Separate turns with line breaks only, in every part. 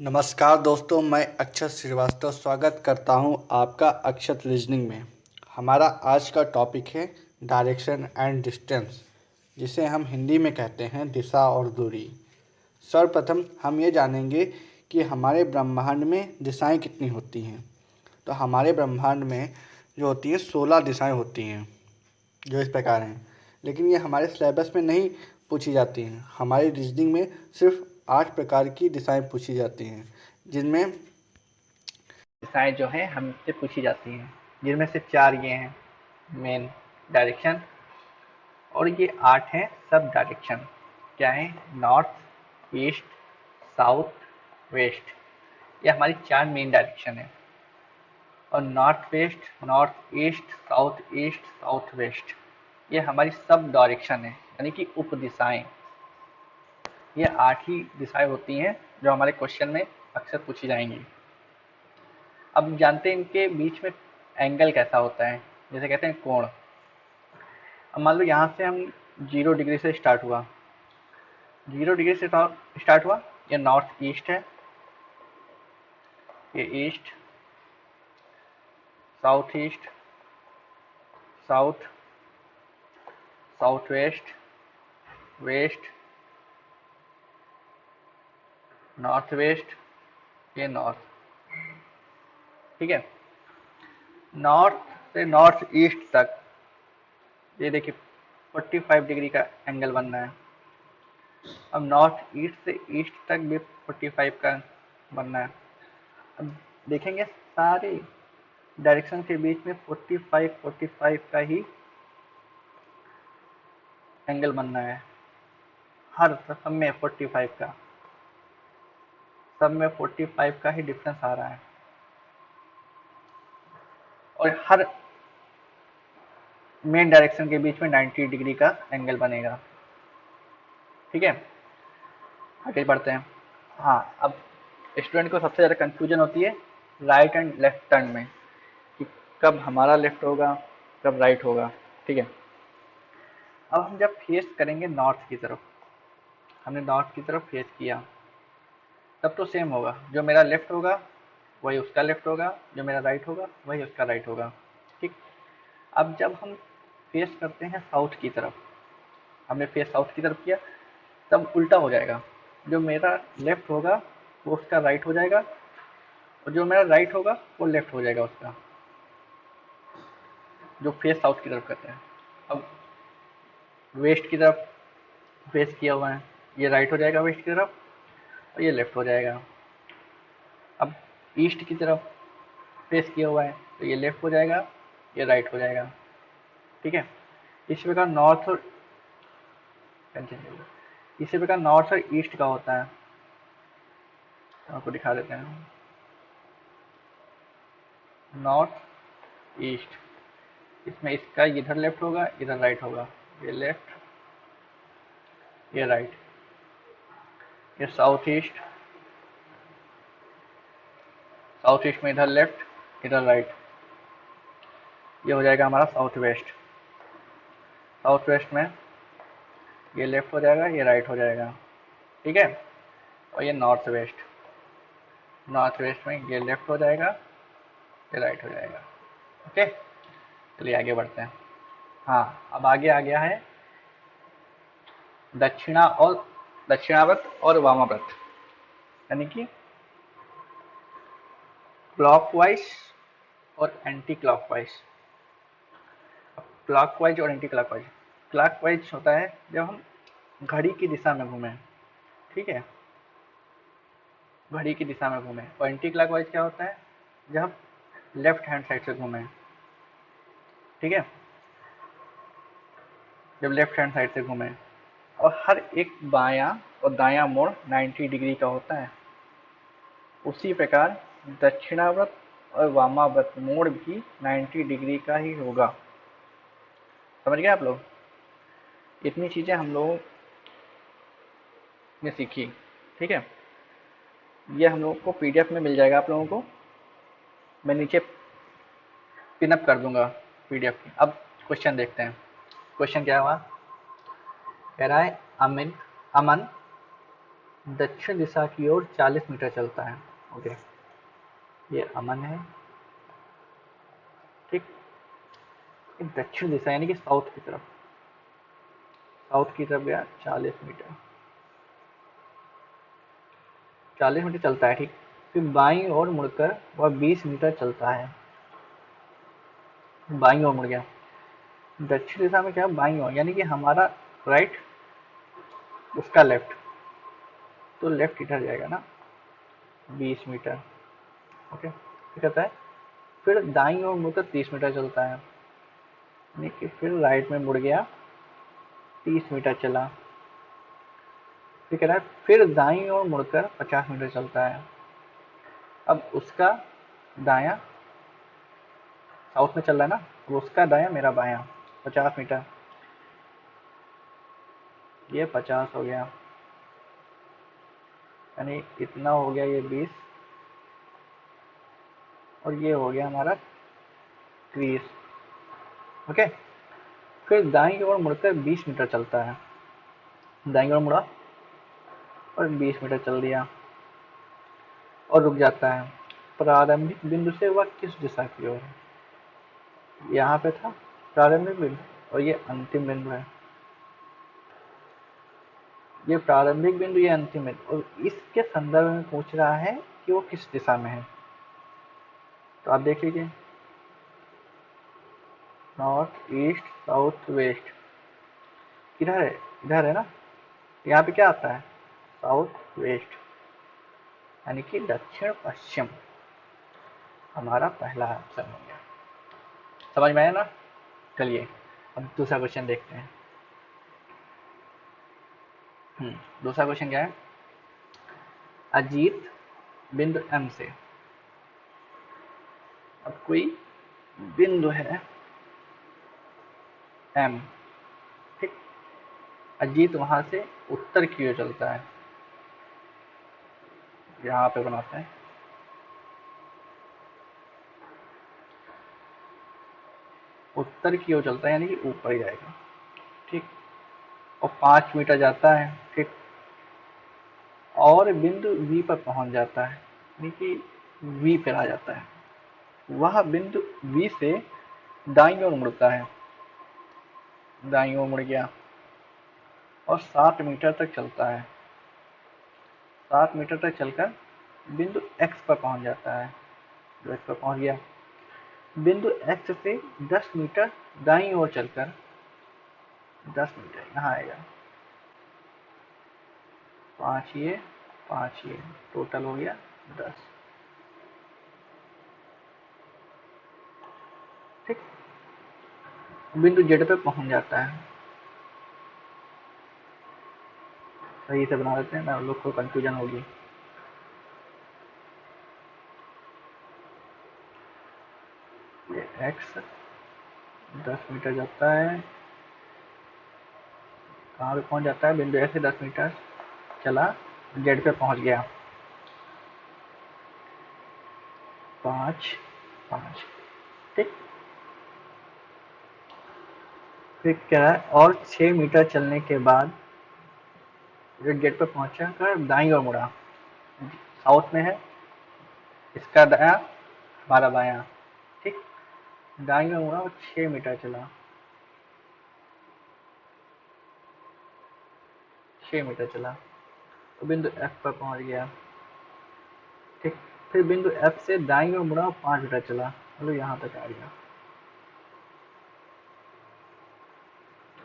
नमस्कार दोस्तों, मैं अक्षत श्रीवास्तव स्वागत करता हूं आपका अक्षत रीजनिंग में। हमारा आज का टॉपिक है डायरेक्शन एंड डिस्टेंस, जिसे हम हिंदी में कहते हैं दिशा और दूरी। सर्वप्रथम हम ये जानेंगे कि हमारे ब्रह्मांड में दिशाएं कितनी होती हैं। तो हमारे ब्रह्मांड में जो होती हैं 16 दिशाएं होती हैं, जो इस प्रकार हैं। लेकिन ये हमारे सिलेबस में नहीं पूछी जाती हैं। हमारी रीजनिंग में सिर्फ 8 प्रकार की दिशाएं पूछी जाती हैं, जिनमें दिशाएं जो हैं हमसे पूछी जाती हैं, जिनमें से 4 ये हैं मेन डायरेक्शन, और ये 8 हैं सब डायरेक्शन। क्या है? North, east, south, west. ये हमारी 4 मेन डायरेक्शन है। और north west, north east, south east, south west, ये हमारी सब डायरेक्शन है, यानी कि उप दिशाएं। ये 8 ही दिशाएं होती हैं जो हमारे क्वेश्चन में अक्सर पूछी जाएंगी। अब जानते हैं इनके बीच में एंगल कैसा होता है, जैसे कहते हैं कोण। अब मान लो यहाँ से हम 0 डिग्री से स्टार्ट हुआ, 0 डिग्री से स्टार्ट हुआ। ये नॉर्थ ईस्ट है, ये east, south east, south, south west, west, north west, ये नॉर्थ। ठीक है। नॉर्थ से नॉर्थ ईस्ट तक ये देखिए 45 डिग्री का एंगल बन रहा है। अब नॉर्थ ईस्ट से ईस्ट तक भी 45 का बनना है। अब देखेंगे सारे डायरेक्शन के बीच में 45 का ही एंगल बनना है। हर सब में 45 का, सब में 45 का ही डिफरेंस आ रहा है। और हर मेन डायरेक्शन के बीच में 90 डिग्री का एंगल बनेगा। ठीक है, आगे बढ़ते हैं। हाँ, अब स्टूडेंट को सबसे ज़्यादा कंफ्यूजन होती है राइट एंड लेफ्ट टर्न में, कि कब हमारा लेफ्ट होगा, कब राइट होगा। ठीक है। अब हम जब फेस करेंगे नॉर्थ की तरफ, हमने नॉर्थ की तरफ फेस किया, तब तो सेम होगा। जो मेरा लेफ्ट होगा वही उसका लेफ्ट होगा, जो मेरा राइट होगा वही उसका राइट होगा। ठीक। अब जब हम फेस करते हैं साउथ की तरफ, हमने फेस साउथ की तरफ किया, तब उल्टा हो जाएगा। जो मेरा लेफ्ट होगा वो उसका राइट हो जाएगा, और जो मेरा राइट होगा वो लेफ्ट हो जाएगा उसका, जो फेस साउथ की तरफ करते हैं। अब वेस्ट की तरफ फेस किया हुआ है, ये राइट हो जाएगा वेस्ट की तरफ, और ये लेफ्ट हो जाएगा। अब ईस्ट की तरफ फेस किया हुआ है, तो ये लेफ्ट हो जाएगा, ये राइट हो जाएगा। ठीक है। इसी प्रकार नॉर्थ और इसी प्रकार नॉर्थ और ईस्ट का होता है। आपको दिखा देते हैं। नॉर्थ ईस्ट, इसमें इसका इधर लेफ्ट होगा, इधर राइट होगा। ये लेफ्ट, ये राइट। ये साउथ ईस्ट, साउथ ईस्ट में इधर लेफ्ट, इधर राइट। ये हो जाएगा हमारा साउथ वेस्ट। साउथ वेस्ट में ये लेफ्ट हो जाएगा, ये राइट हो जाएगा। ठीक है। और ये नॉर्थ वेस्ट, नॉर्थ वेस्ट में ये लेफ्ट हो जाएगा, ये राइट हो जाएगा। ओके, चलिए आगे बढ़ते हैं। हाँ, अब आगे आ गया है दक्षिणावर्त और वामाव्रत, यानी कि क्लॉकवाइज और एंटी क्लॉकवाइज। क्लॉकवाइज और एंटी क्लॉकवाइज। क्लॉकवाइज होता है जब हम घड़ी की दिशा में घूमें। ठीक है, घड़ी की दिशा में घूमें। और एंटी क्लॉकवाइज क्या होता है? जब हम लेफ्ट हैंड साइड से घूमें। ठीक है, जब लेफ्ट हैंड साइड से घूमें। और हर एक बायां और दायां मोड़ 90 डिग्री का होता है। उसी प्रकार दक्षिणावर्त और वामावर्त मोड़ भी 90 डिग्री का ही होगा। समझ गए आप लोग? इतनी चीजें हम लोगों ने सीखी। ठीक है, ये हम लोगों को पीडीएफ में मिल जाएगा। आप लोगों को मैं नीचे पिनअप कर दूंगा पीडीएफ की। अब क्वेश्चन देखते हैं। क्वेश्चन क्या हुआ? कह रहा है अमन दक्षिण दिशा की ओर 40 मीटर चलता है। ओके, ये अमन है। ठीक, ये दक्षिण दिशा यानी कि साउथ की तरफ, साउथ की तरफ गया 40 मीटर, 40 मीटर चलता है। ठीक, फिर बाईं ओर मुड़कर वह 20 मीटर चलता है। बाईं ओर मुड़ गया, दक्षिण दिशा में क्या, बाईं ओर यानी कि हमारा राइट, उसका लेफ्ट, तो लेफ्ट इधर जाएगा ना 20 मीटर। ओके, फिर कहता है फिर दाईं ओर मुड़कर 30 मीटर चलता है, यानी कि फिर राइट में मुड़ गया 30 मीटर चला। फिर कह रहा है फिर दाईं ओर मुड़कर 50 मीटर चलता है। अब उसका दायां, साउथ में चल रहा है ना, अब उसका दायां मेरा बायां 50 मीटर, ये 50 हो गया, यानी इतना हो गया ये 20, और ये हो गया हमारा 30। ओके, फिर दाईं ओर मुड़कर 20 मीटर चलता है, दाईं ओर मुड़ा और 20 मीटर चल दिया और रुक जाता है। प्रारंभिक बिंदु से वह किस दिशा की ओर है, यहाँ पे था प्रारंभिक बिंदु और ये अंतिम बिंदु है। ये प्रारंभिक बिंदु, ये अंतिम बिंदु, और इसके संदर्भ में पूछ रहा है कि वो किस दिशा में है। तो आप देख लीजिए, नॉर्थ, ईस्ट, साउथ, वेस्ट, किधर है, इधर है ना, यहाँ पे क्या आता है, साउथ वेस्ट, यानी कि दक्षिण पश्चिम, हमारा पहला ऑप्शन हो गया। समझ में आया ना। चलिए अब दूसरा क्वेश्चन देखते हैं। दूसरा क्वेश्चन क्या है, अजीत बिंदु एम से, अब कोई बिंदु है एम, ठीक, अजीत वहां से उत्तर की ओर चलता है, यहाँ पे बनाते हैं, उत्तर की ओर चलता है यानी कि ऊपर जाएगा। ठीक, और 5 मीटर जाता है। ठीक, और बिंदु वी पर पहुंच जाता है, यानी कि वी पर आ जाता है। वह बिंदु वी से दाईं ओर मुड़ता है, दाईं ओर मुड़ गया और 7 मीटर तक चलता है, 7 मीटर तक चलकर बिंदु एक्स पर पहुंच जाता है, जो एक्स पर पहुंच गया। बिंदु एक्स से 10 मीटर दाईं ओर चलकर, 10 मीटर यहाँ आएगा, 5 ये 5 ये, टोटल हो गया 10। ठीक, बिंदु जेड पे पहुंच जाता है। सही से बना देते हैं ना, लोग को कंफ्यूजन होगी। ये एक्स 10 मीटर जाता है, कहाँ पे पहुंच जाता है, बिंदु ए से 10 मीटर चला, जेड पे पहुंच गया, 5 5। ठीक, फिर क्या है, और 6 मीटर चलने के बाद जो गेट पे पहुंचा कर दाईं ओर मुड़ा, साउथ में है, इसका दाया हमारा बाया। ठीक, दाईं ओर मुड़ा और 6 मीटर चला, 6 मीटर चला तो बिंदु एफ पर पहुंच गया। ठीक, फिर बिंदु एफ से दाईं ओर मुड़ा और 5 मीटर चला, मतलब यहाँ तक आ गया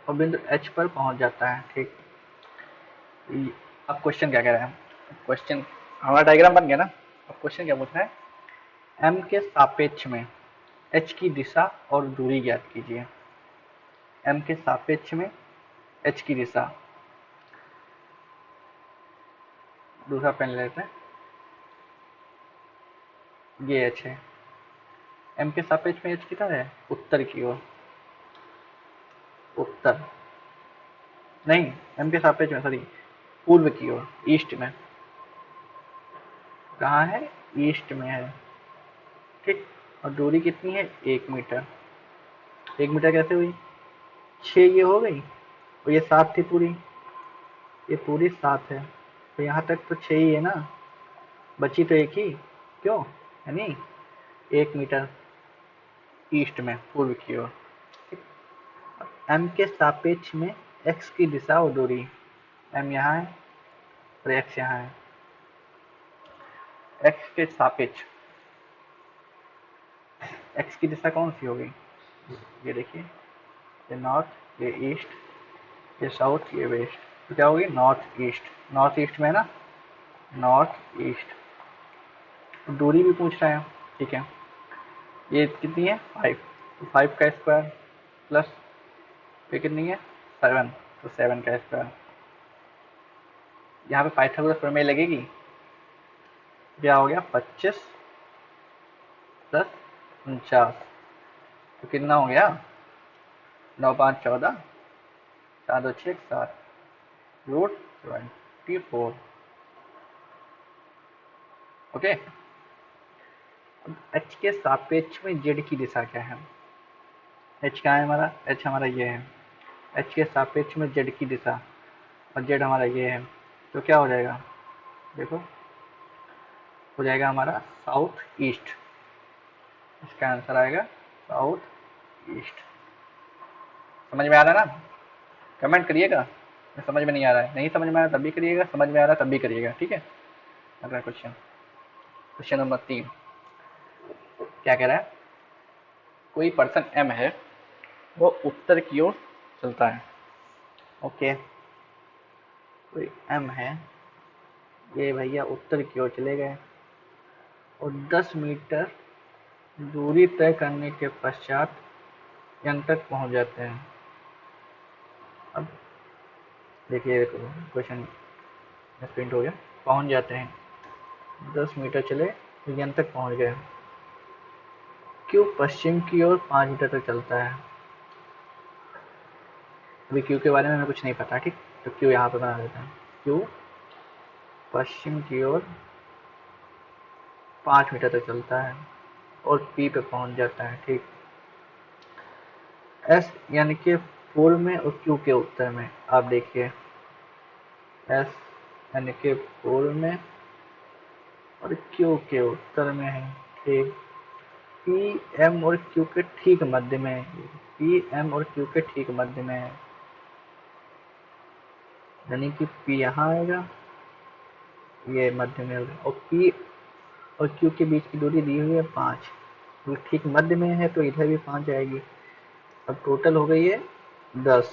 और बिंदु एच पर पहुंच जाता है। ठीक, अब क्वेश्चन क्या कह रहा है, क्वेश्चन हमारा डायग्राम बन गया ना। अब क्वेश्चन क्या पूछ रहा है, एम के सापेक्ष में एच की दिशा और दूरी ज्ञात कीजिए। एम के सापेक्ष में एच की दिशा, दूसरा पेन लेते हैं, ये एच है, एम के सापेक्ष में एच किधर है, उत्तर की ओर, उत्तर नहीं, एम के सापेक्ष में सॉरी, पूर्व की ओर, ईस्ट में, कहाँ है, ईस्ट में है। ठीक, और दूरी कितनी है, 1 मीटर, 1 मीटर कैसे हुई, 6 ये हो गई और ये 7 थी पूरी, ये पूरी 7 है, तो यहाँ तक तो 6 ही है ना, बची तो एक ही, क्यों, यानी 1 मीटर ईस्ट में, पूर्व की ओर। एम के सापेक्ष में एक्स की दिशा और दूरी, एम यहाँ है और एक्स यहाँ है। एक्स के सापेक्ष, एक्स की दिशा कौन सी होगी, ये देखिए, ये नॉर्थ, ये ईस्ट, ये साउथ, ये वेस्ट, तो क्या होगी, नॉर्थ ईस्ट। नॉर्थ ईस्ट में है ना, नॉर्थ ईस्ट। दूरी भी पूछ रहा है, ठीक है। ये कितनी है, 5, तो 5 का स्क्वायर प्लस ये कितनी है, 7, तो 7 का स्क्वायर। यहाँ पे पाइथागोरस प्रमेय लगेगी, क्या हो गया, 25 प्लस 49, तो कितना हो गया, 9 5 14, 4 2 6 7, √24। ओके। अब एच के सापेक्ष में जेड की दिशा क्या है, एच कहाँ है हमारा, एच हमारा ये है, एच के सापेक्ष में जेड की दिशा, और जेड हमारा ये है, तो क्या हो जाएगा, देखो हो जाएगा हमारा साउथ ईस्ट। इसका आंसर आएगा साउथ ईस्ट। समझ में आ रहा है ना, कमेंट करिएगा, समझ में नहीं आ रहा है, नहीं समझ में आ रहा तब भी करिएगा, समझ में आ रहा है तब भी करिएगा, ठीक है। अगला क्वेश्चन, क्वेश्चन नंबर 3 क्या कह रहा है, कोई पर्सन एम है, वो उत्तर की ओर चलता है। ओके, कोई एम है, ये भैया उत्तर की ओर चले गए और 10 मीटर दूरी तय करने के पश्चात यहाँ तक पहुंच जाते हैं। अब देखिए क्वेश्चन प्रिंट हो गया, पहुंच जाते हैं, 10 मीटर चले तो यहाँ तक पहुंच गए, क्यों पश्चिम की ओर 5 मीटर तक चलता है। अभी क्यू के बारे में हमें कुछ नहीं पता, ठीक, तो क्यू यहाँ पे बना देते हैं, क्यू पश्चिम की ओर 5 मीटर तक चलता है और पी पे पहुंच जाता है, ठीक। एस यानी कि पूर्व में और क्यू के उत्तर में, आप देखिए एस यानी कि पूर्व में और क्यू के उत्तर में है, ठीक। पी एम और क्यू के ठीक मध्य में है, पी एम और क्यू के ठीक मध्य में है, यानी कि पी यहाँ आएगा, ये मध्य में होगा, और पी और क्यू के बीच की दूरी दी हुई है 5, तो ठीक मध्य में है तो इधर भी 5 आएगी। अब टोटल हो गई है 10,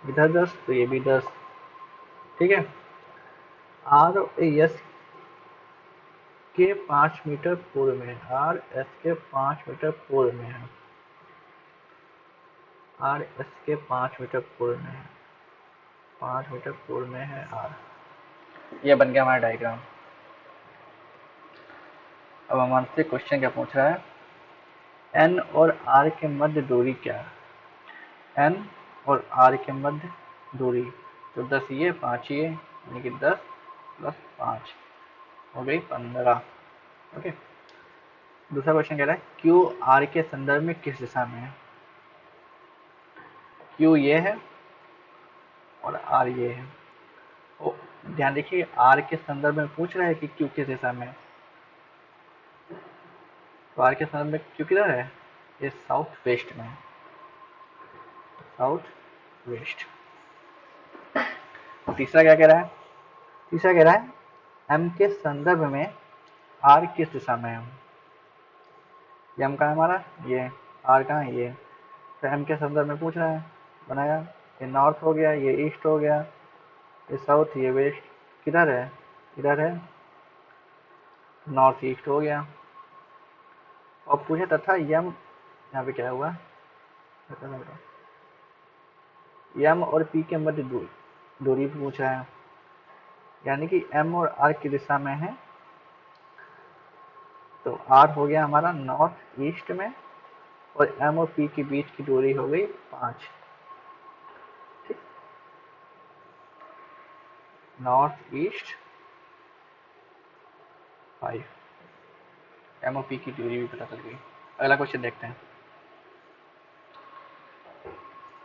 इधर 10 तो ये भी 10, ठीक है। आर एस के 5 मीटर पूर्व में है, आर एस के 5 मीटर पूर्व में है, आर एस के 5 मीटर पूर्व में है, 5 मीटर पूर्व में है आर। ये बन गया हमारा डायग्राम। अब हमसे क्वेश्चन क्या पूछ रहा है, एन और आर के मध्य दूरी क्या है, एन और आर के मध्य दूरी, तो 10 ये 5 ये, यानी कि 10 प्लस 5 हो गई 15। ओके। दूसरा क्वेश्चन कह रहा है क्यू आर के संदर्भ में किस दिशा में है, क्यू ये है और आर ये है, ओ ध्यान देखिए आर के संदर्भ में पूछ रहा है कि क्यू किस दिशा में है, तो आर के संदर्भ में क्यू किधर है, ये साउथ वेस्ट में है, साउथ वेस्ट। तीसरा क्या कह रहा है, तीसरा कह रहा है एम के संदर्भ में आर किस दिशा में है, ये एम कहाँ है हमारा, ये आर कहाँ है, ये, तो एम के संदर्भ में पूछ रहा है, बनाया, ये नॉर्थ हो गया, ये ईस्ट हो गया, ये साउथ, ये वेस्ट, किधर है, इधर है, नॉर्थ ईस्ट हो गया। और पूछा तथा यम, यहाँ पे क्या हुआ, यम और पी के मध्य दूरी पूछ रहा है, यानी कि एम और आर की दिशा में है, तो आर हो गया हमारा नॉर्थ ईस्ट में और एम और पी के बीच की दूरी हो गई 5, ठीक, नॉर्थ ईस्ट 5, एम और पी की दूरी भी पता चल गई। अगला क्वेश्चन देखते हैं।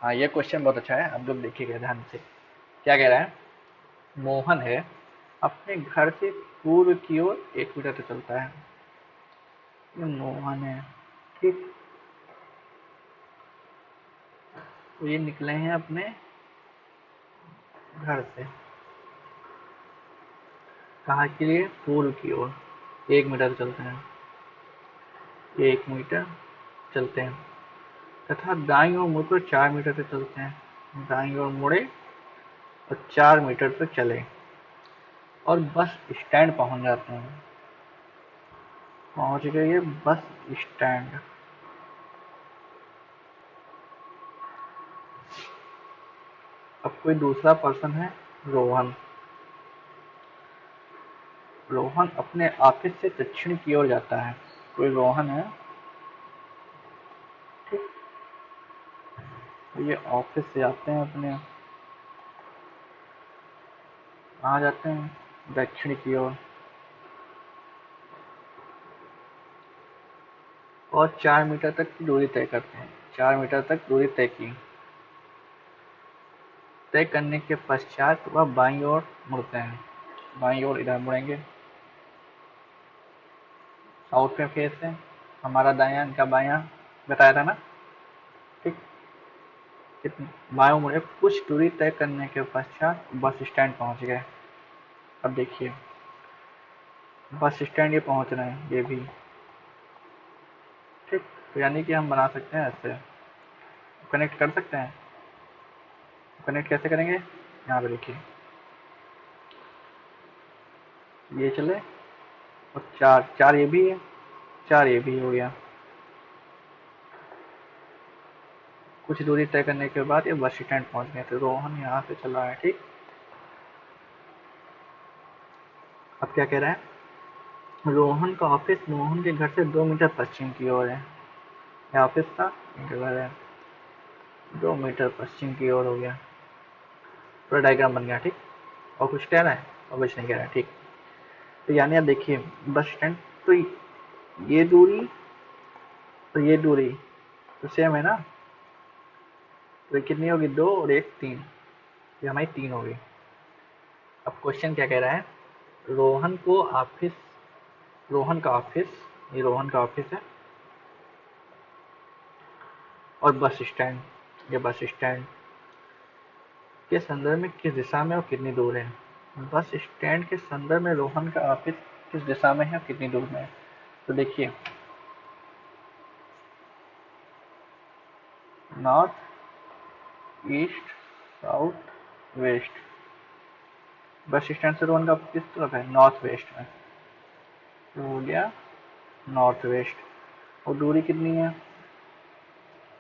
हाँ ये क्वेश्चन बहुत अच्छा है, आप लोग देखिएगा ध्यान से। क्या कह रहा है, मोहन है, अपने घर से पूर्व की ओर 1 मीटर तक चलता है। ये मोहन है, ठीक। तो ये निकले हैं अपने घर से, कहाँ के लिए? पूर्व की ओर 1 मीटर चलते हैं, 1 मीटर चलते हैं, तथा दाईं ओर मुड़कर 4 मीटर तक चलते हैं। दाईं ओर मुड़े और 4 मीटर तक चले और बस स्टैंड पहुंच जाते हैं। पहुंच गए ये बस स्टैंड। अब कोई दूसरा पर्सन है, रोहन। रोहन अपने ऑफिस से दक्षिण की ओर जाता है। कोई रोहन है, ठीक। ये ऑफिस से आते हैं अपने, कहाँ जाते हैं? दक्षिण की ओर। और 4 मीटर तक की दूरी तय करते हैं। 4 मीटर तक दूरी तय की। तय करने के पश्चात वह बाईं ओर मुड़ते हैं। बाईं ओर इधर मुड़ेंगे, साउथ में फेस है। हमारा दायां, इनका बायां बताया था ना, ठीक। कितनी बायों मुड़े, कुछ दूरी तय करने के पश्चात बस स्टैंड पहुंच गए। अब देखिए, बस स्टैंड ये पहुंच रहे हैं, ये भी, ठीक। तो यानी कि हम बना सकते हैं ऐसे, कनेक्ट कर सकते हैं। कनेक्ट कैसे करेंगे? यहाँ पे देखिए, ये चले और चार, चार ये भी है, चार ये भी हो गया। कुछ दूरी तय करने के बाद ये बस स्टैंड पहुंच गए। तो रोहन यहाँ से चल रहा है, ठीक। अब क्या कह रहा है? रोहन का ऑफिस मोहन के घर से 2 मीटर पश्चिम की ओर है। ये ऑफिस था, इनका घर है, 2 मीटर पश्चिम की ओर हो गया। पूरा डायग्राम बन गया, ठीक। और कुछ कह रहा है? और कुछ नहीं कह रहा है, ठीक। तो यानी आप देखिए, बस स्टैंड, तो ये दूरी और ये दूरी तो सेम है ना। तो ये कितनी होगी? 2 और 1 3। ये हमारी 3 होगी। अब क्वेश्चन क्या कह रहा है? रोहन को ऑफिस, रोहन का ऑफिस, ये रोहन का ऑफिस है, और बस स्टैंड, ये बस स्टैंड के संदर्भ में किस दिशा में और कितनी दूर है? बस स्टैंड के संदर्भ में रोहन का ऑफिस किस दिशा में है और कितनी दूर में है? तो देखिए, north, east, south, west. Bus stand से रोहन का ऑफिस किस तरफ है? नॉर्थ वेस्ट में। तो हो गया नॉर्थ वेस्ट। और दूरी कितनी है?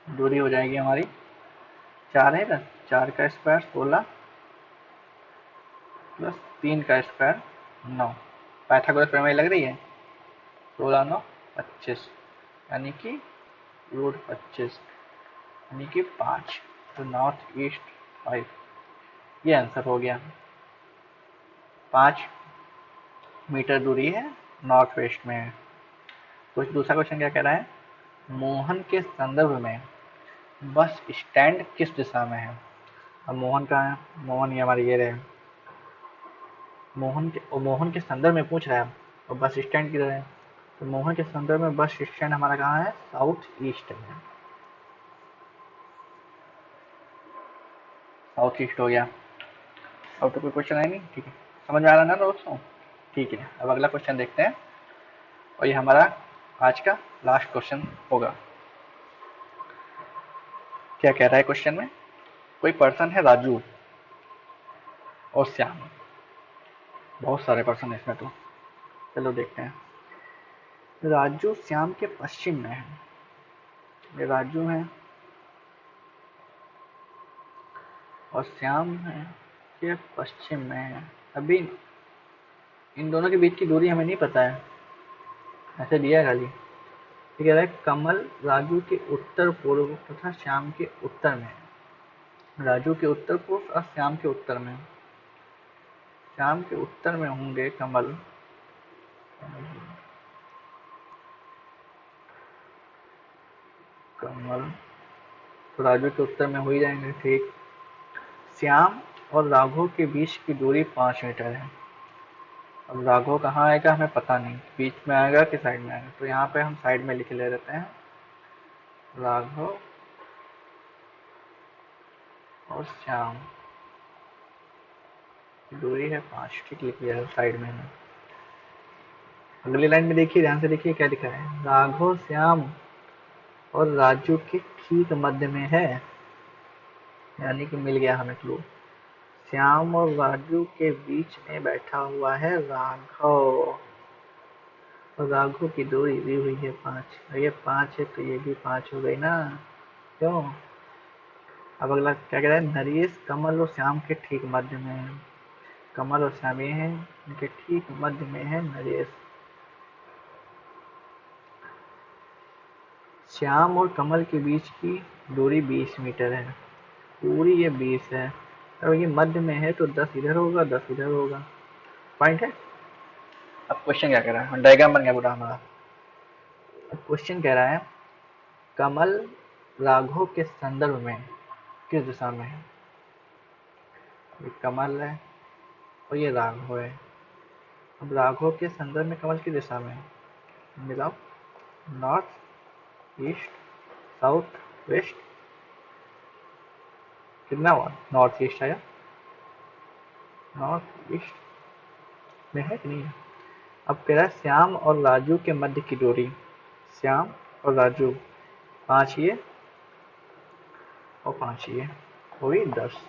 दूरी हो जाएगी हमारी 4 है ना, 4 का स्क्वायर 16 प्लस 3 का स्क्वायर 9। पाइथागोरस प्रमेय लग रही है? 16 9 25, यानी कि √25, यानी कि 5। तो नॉर्थ ईस्ट 5, ये आंसर हो गया। 5 मीटर दूरी है, नॉर्थ वेस्ट में है। कुछ दूसरा क्वेश्चन क्या कह रहा है? मोहन के संदर्भ में बस स्टैंड किस दिशा में है? अब मोहन कहाँ है? मोहन ये हमारे ये रहे, मोहन के संदर्भ में पूछ रहा है, और बस स्टैंड किधर है? तो मोहन के संदर्भ में बस स्टैंड हमारा कहाँ है? साउथ ईस्ट में। साउथ ईस्ट हो गया। अब तो कोई क्वेश्चन है नहीं, ठीक है। समझ में आ रहा है ना दोस्तों? ठीक है, अब अगला क्वेश्चन देखते हैं, और ये हमारा आज का लास्ट क्वेश्चन होगा। क्या कह रहा है क्वेश्चन में? कोई पर्सन है राजू और श्याम, बहुत सारे पर्सन है इसमें तो, चलो देखते हैं। राजू श्याम के पश्चिम में है। ये राजू है और श्याम है के पश्चिम में है। अभी इन दोनों के बीच की दूरी हमें नहीं पता है, ऐसे दिया है खाली। ठीक है, कमल राजू के उत्तर पूर्व तथा श्याम के उत्तर में है। राजू के उत्तर पूर्व और श्याम के उत्तर में। श्याम के उत्तर में होंगे कमल, कमल तो राजू के उत्तर में हो ही जाएंगे, ठीक। श्याम और राघव के बीच की दूरी 5 मीटर है। अब राघव कहाँ आएगा हमें पता नहीं, बीच में आएगा कि साइड में आएगा, तो यहाँ पे हम साइड में लिख ले देते हैं राघव और श्याम की दूरी है 5, ठीक लिख लिया है साइड में। अगली लाइन में देखिए, ध्यान से देखिए क्या लिखा है, राघव श्याम और राजू के ठीक मध्य में है, यानी कि मिल गया हमें क्लू। श्याम और राजू के बीच में बैठा हुआ है राघव, और राघव की दूरी दी हुई है 5, और ये 5 है तो ये भी 5 हो गई ना, क्यों। अब अगला क्या कह रहा है, नरेश कमल और श्याम के ठीक मध्य में है, कमल और श्याम ये हैं, इनके ठीक मध्य में है नरेश। श्याम और कमल के बीच की दूरी 20 मीटर है, पूरी ये 20 है, और ये मध्य में है तो 10 इधर होगा 10 इधर होगा, पॉइंट है। अब क्वेश्चन क्या कह रहा है, डायग्राम बन गया पूरा हमारा। अब क्वेश्चन कह रहा है कमल राघव के संदर्भ में किस दिशा में है, ये कमल है और ये राघव है। अब राघव के संदर्भ में कमल की दिशा में है, मिलाओ, नॉर्थ ईस्ट साउथ वेस्ट, कितना हुआ, नॉर्थ ईस्ट आया, नॉर्थ ईस्ट में है कि नहीं है। अब कह रहा है श्याम और राजू के मध्य की दूरी, श्याम और राजू 5 ये और 5 ये, हो गई 10,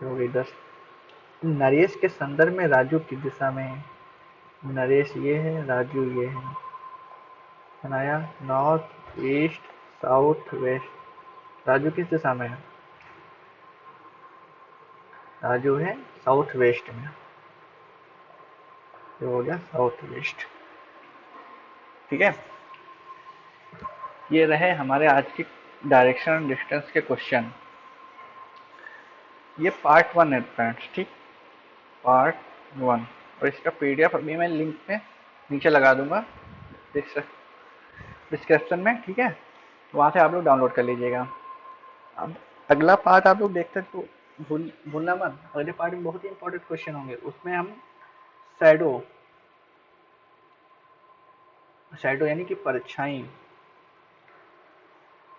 हो गई 10। नरेश के संदर्भ में राजू की दिशा में है, नरेश ये है राजू ये है, बनाया north east south waste. Raju किस दिशा में है, राजू है साउथ वेस्ट में, ये हो गया साउथ वेस्ट, ठीक है। ये रहे हमारे आज की डायरेक्शन एंड डिस्टेंस के क्वेश्चन। ये पार्ट 1 है फ्रेंड्स, ठीक, पार्ट 1, और इसका पीडीएफ अभी मैं लिंक पे नीचे लगा दूंगा डिस्क्रिप्शन में, ठीक है, वहाँ से आप लोग डाउनलोड कर लीजिएगा। अब अगला पार्ट आप लोग देखते तो भूलना मत, अगले पार्ट में बहुत ही इंपॉर्टेंट क्वेश्चन होंगे, उसमें हम शैडो, शैडो यानी कि परछाई,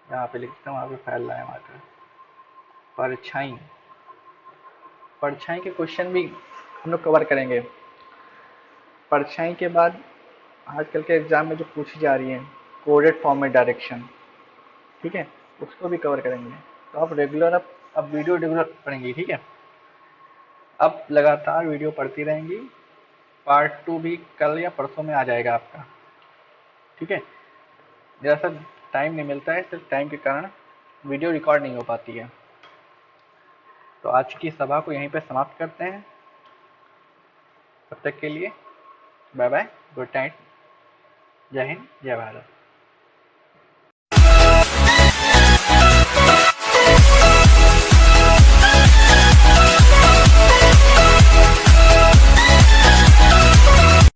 यहाँ पे लिखता हूँ, वहाँ पे फैल रहा है मात्र, परछाई, परछाई के क्वेश्चन भी हम लोग कवर करेंगे। परछाई के बाद आजकल के एग्जाम में जो पूछी जा रही है कोडेड फॉर्म में डायरेक्शन, ठीक है, उसको भी कवर करेंगे। तो आप रेगुलर अब वीडियो रेगुलर पढ़ेंगी, ठीक है, अब लगातार वीडियो पढ़ती रहेंगी। पार्ट 2 भी कल या परसों में आ जाएगा आपका, ठीक है। जरा सा टाइम नहीं मिलता है, सिर्फ टाइम के कारण वीडियो रिकॉर्ड नहीं हो पाती है। तो आज की सभा को यहीं पे समाप्त करते हैं, तब तक के लिए बाय बाय, गुड नाइट, जय हिंद जय भारत।